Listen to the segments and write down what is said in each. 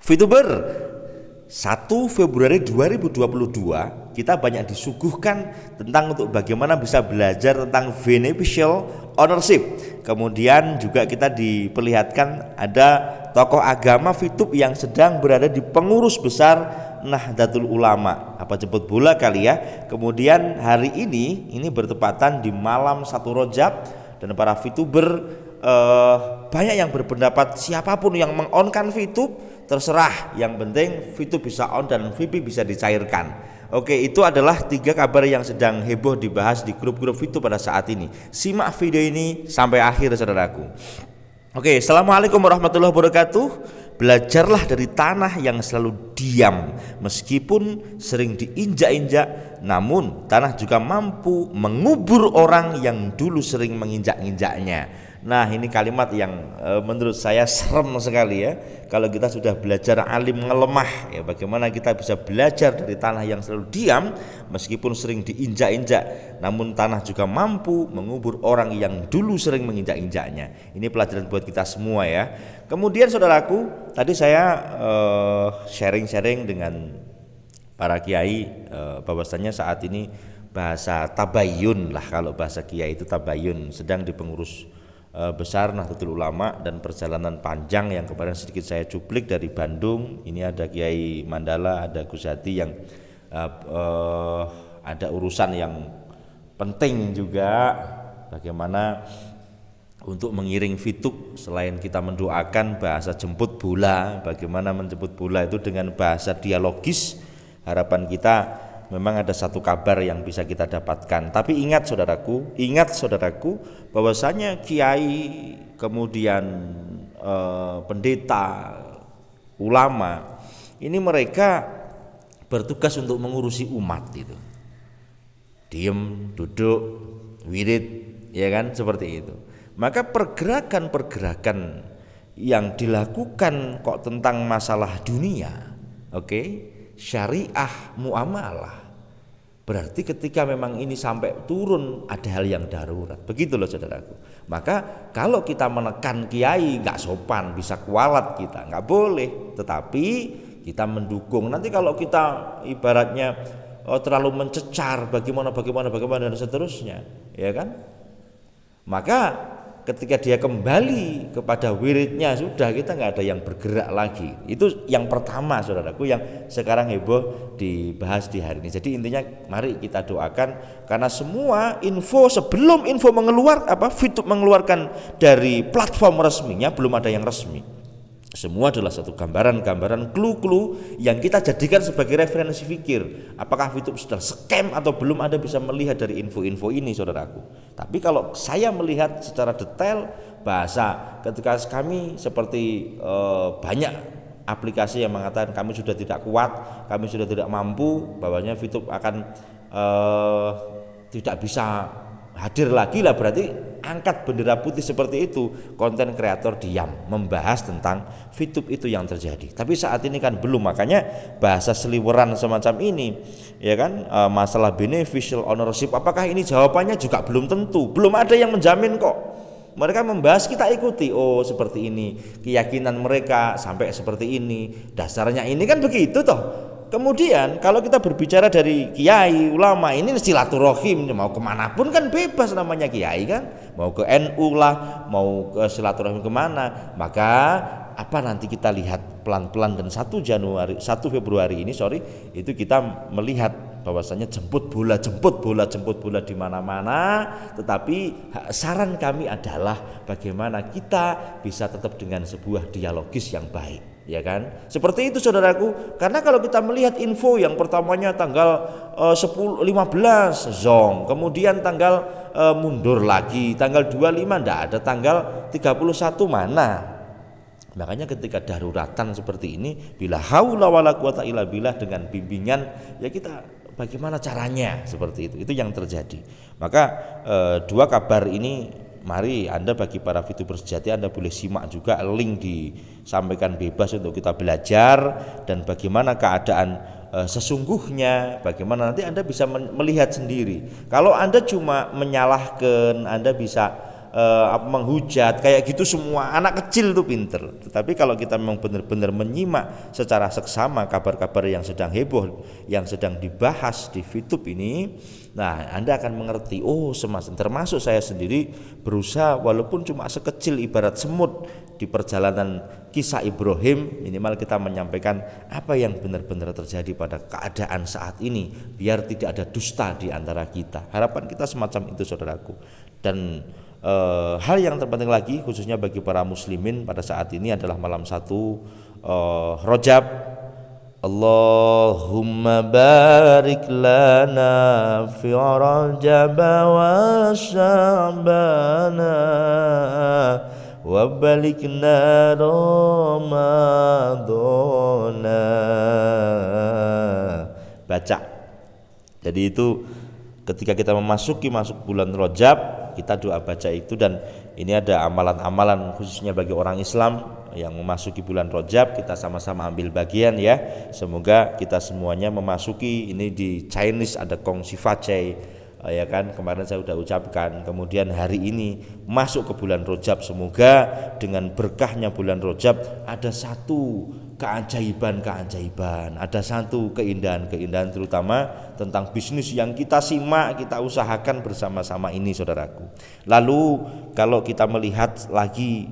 VTuber, 1 Februari 2022 kita banyak disuguhkan tentang untuk bagaimana bisa belajar tentang beneficial ownership. Kemudian juga kita diperlihatkan ada tokoh agama VTube yang sedang berada di pengurus besar Nahdlatul Ulama. Apa jemput bola kali ya. Kemudian hari ini bertepatan di malam 1 Rajab dan para VTuber banyak yang berpendapat siapapun yang meng-on-kan VTube terserah, yang penting VTube bisa on dan VP bisa dicairkan. Oke, itu adalah 3 kabar yang sedang heboh dibahas di grup-grup VTube pada saat ini. Simak video ini sampai akhir, saudaraku. Oke, assalamualaikum warahmatullahi wabarakatuh. Belajarlah dari tanah yang selalu diam, meskipun sering diinjak-injak, namun tanah juga mampu mengubur orang yang dulu sering menginjak-injaknya. Nah, ini kalimat yang menurut saya serem sekali ya. Kalau kita sudah belajar alim ngelemah ya, bagaimana kita bisa belajar dari tanah yang selalu diam meskipun sering diinjak-injak, namun tanah juga mampu mengubur orang yang dulu sering menginjak-injaknya. Ini pelajaran buat kita semua ya. Kemudian saudaraku, tadi saya sharing-sharing dengan para kiai bahwasanya saat ini bahasa tabayun lah, kalau bahasa kiai itu tabayun, sedang di pengurus besar Nahdlatul Ulama dan perjalanan panjang yang kemarin sedikit saya cuplik dari Bandung. Ini ada Kiai Mandala, ada Gus Hadi yang ada urusan yang penting juga, bagaimana untuk mengiring VTube selain kita mendoakan bahasa jemput bola, bagaimana menjemput bola itu dengan bahasa dialogis. Harapan kita memang ada satu kabar yang bisa kita dapatkan. Tapi ingat saudaraku, bahwasanya kiai, kemudian pendeta, ulama, ini mereka bertugas untuk mengurusi umat itu. Diem, duduk, wirid, ya kan, seperti itu. Maka pergerakan-pergerakan yang dilakukan kok tentang masalah dunia, syariah muamalah, berarti ketika memang ini sampai turun ada hal yang darurat, begitu loh saudaraku. Maka kalau kita menekan kiai nggak sopan, bisa kualat kita, nggak boleh. Tetapi kita mendukung. Nanti kalau kita ibaratnya terlalu mencecar bagaimana dan seterusnya, ya kan, maka ketika dia kembali kepada wiridnya, sudah, kita nggak ada yang bergerak lagi. Itu yang pertama saudaraku, yang sekarang heboh dibahas di hari ini. Jadi intinya mari kita doakan, karena semua info sebelum info VTube mengeluarkan dari platform resminya, belum ada yang resmi. Semua adalah satu gambaran-gambaran, clue-clue yang kita jadikan sebagai referensi fikir. Apakah VTube sudah scam atau belum, Anda bisa melihat dari info-info ini saudaraku. Tapi kalau saya melihat secara detail bahasa, ketika kami seperti banyak aplikasi yang mengatakan kami sudah tidak kuat, kami sudah tidak mampu, bahwanya VTube akan tidak bisa hadir lagi lah, berarti angkat bendera putih seperti itu. Konten kreator diam membahas tentang VTube, itu yang terjadi. Tapi saat ini kan belum, makanya bahasa seliweran semacam ini, ya kan, masalah beneficial ownership, apakah ini jawabannya juga belum tentu, belum ada yang menjamin kok. Mereka membahas, kita ikuti, oh seperti ini keyakinan mereka, sampai seperti ini dasarnya, ini kan begitu toh. Kemudian kalau kita berbicara dari kiai, ulama, ini silaturahim, mau kemanapun kan bebas namanya kiai kan, mau ke NU lah, mau ke silaturahim kemana. Maka apa, nanti kita lihat pelan-pelan, dan 1 Februari ini itu kita melihat bahwasanya jemput bola di mana-mana. Tetapi saran kami adalah bagaimana kita bisa tetap dengan sebuah dialogis yang baik, ya kan, seperti itu saudaraku. Karena kalau kita melihat info yang pertamanya tanggal 15 zong, kemudian tanggal mundur lagi, tanggal 25 enggak ada, tanggal 31 mana. Makanya ketika daruratan seperti ini, bila haula wala quwata illa billah, dengan bimbingan ya kita bagaimana caranya, seperti itu yang terjadi. Maka 2 kabar ini, mari Anda, bagi para VTuber sejati, Anda boleh simak juga, link disampaikan bebas untuk kita belajar, dan bagaimana keadaan sesungguhnya, bagaimana nanti Anda bisa melihat sendiri. Kalau Anda cuma menyalahkan, Anda bisa menghujat kayak gitu, semua anak kecil tuh pinter. Tetapi kalau kita memang benar-benar menyimak secara seksama kabar-kabar yang sedang heboh, yang sedang dibahas di YouTube ini, nah Anda akan mengerti, oh termasuk saya sendiri berusaha walaupun cuma sekecil ibarat semut di perjalanan kisah Ibrahim, minimal kita menyampaikan apa yang benar-benar terjadi pada keadaan saat ini, biar tidak ada dusta di antara kita. Harapan kita semacam itu, saudaraku. Dan hal yang terpenting lagi khususnya bagi para muslimin pada saat ini adalah malam 1 Rajab. Allahumma barik lana fi Rajab wa Sya'bana wa balikna Ramadana. Baca. Jadi itu ketika kita masuk bulan Rajab, kita doa baca itu. Dan ini ada amalan-amalan khususnya bagi orang Islam yang memasuki bulan Rajab, kita sama-sama ambil bagian ya. Semoga kita semuanya memasuki ini. Di Chinese ada Gong Xi Fa Cai, ya kan, kemarin saya sudah ucapkan. Kemudian hari ini masuk ke bulan Rajab, semoga dengan berkahnya bulan Rajab ada satu keajaiban, ada satu keindahan terutama tentang bisnis yang kita simak, kita usahakan bersama-sama ini, saudaraku. Lalu kalau kita melihat lagi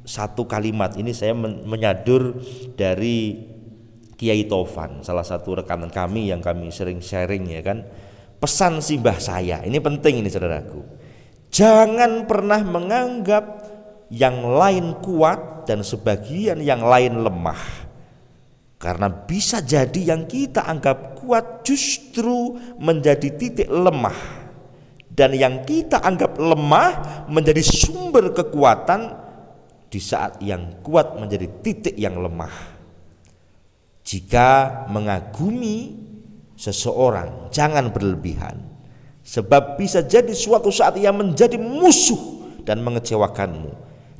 satu kalimat ini, saya menyadur dari Kiai Taufan, salah satu rekanan kami yang kami sering sharing, ya kan. Pesan simbah saya, ini penting ini, saudaraku. Jangan pernah menganggap yang lain kuat dan sebagian yang lain lemah. Karena bisa jadi yang kita anggap kuat justru menjadi titik lemah, dan yang kita anggap lemah menjadi sumber kekuatan di saat yang kuat menjadi titik yang lemah. Jika mengagumi seseorang, jangan berlebihan, sebab bisa jadi suatu saat ia menjadi musuh dan mengecewakanmu.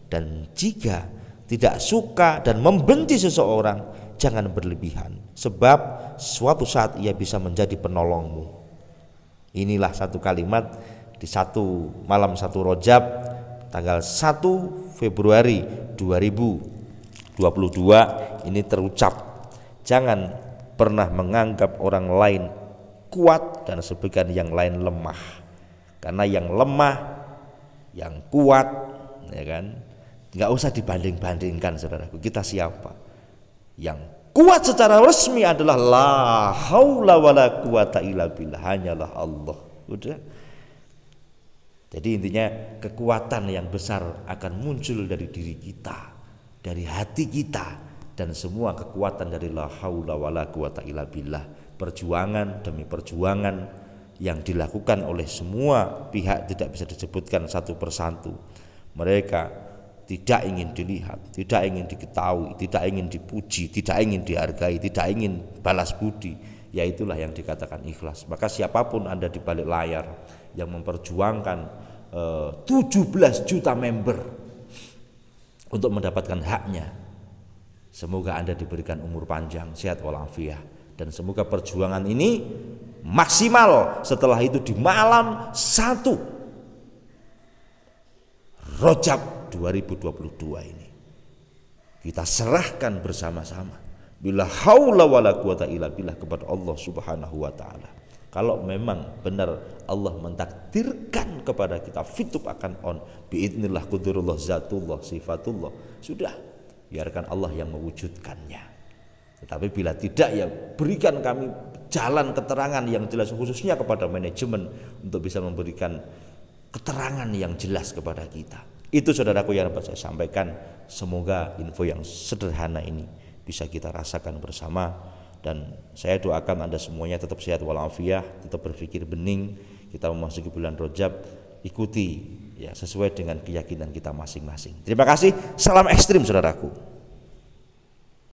Dan jika tidak suka dan membenci seseorang, jangan berlebihan, sebab suatu saat ia bisa menjadi penolongmu. Inilah satu kalimat di malam 1 Rajab tanggal 1 Februari 2022 ini terucap. Jangan pernah menganggap orang lain kuat dan sebagian yang lain lemah. Karena yang lemah, yang kuat, ya kan, nggak usah dibanding-bandingkan, saudaraku. Kita siapa? Yang kuat secara resmi adalah la haula wala quwata illa billah, hanyalah Allah. Udah. Jadi intinya kekuatan yang besar akan muncul dari diri kita, dari hati kita, dan semua kekuatan dari la haula wala quwata illa billah. Perjuangan demi perjuangan yang dilakukan oleh semua pihak tidak bisa disebutkan satu persatu. Mereka tidak ingin dilihat, tidak ingin diketahui, tidak ingin dipuji, tidak ingin dihargai, tidak ingin balas budi. Ya itulah yang dikatakan ikhlas. Maka siapapun Anda di balik layar yang memperjuangkan 17 juta member untuk mendapatkan haknya, semoga Anda diberikan umur panjang, sehat walafiat, dan semoga perjuangan ini maksimal setelah itu di malam 1 Rajab 2022 ini kita serahkan bersama-sama bila haula wala quwata illa billah kepada Allah Subhanahu wa taala. Kalau memang benar Allah mentakdirkan kepada kita fitub akan on biidznillah qudrullah zatullah sifatullah, sudah biarkan Allah yang mewujudkannya. Tetapi bila tidak, ya berikan kami jalan keterangan yang jelas, khususnya kepada manajemen untuk bisa memberikan keterangan yang jelas kepada kita. Itu saudaraku yang dapat saya sampaikan. Semoga info yang sederhana ini bisa kita rasakan bersama, dan saya doakan Anda semuanya tetap sehat walafiat, tetap berpikir bening. Kita memasuki bulan Rajab, ikuti ya sesuai dengan keyakinan kita masing-masing. Terima kasih, salam ekstrim saudaraku.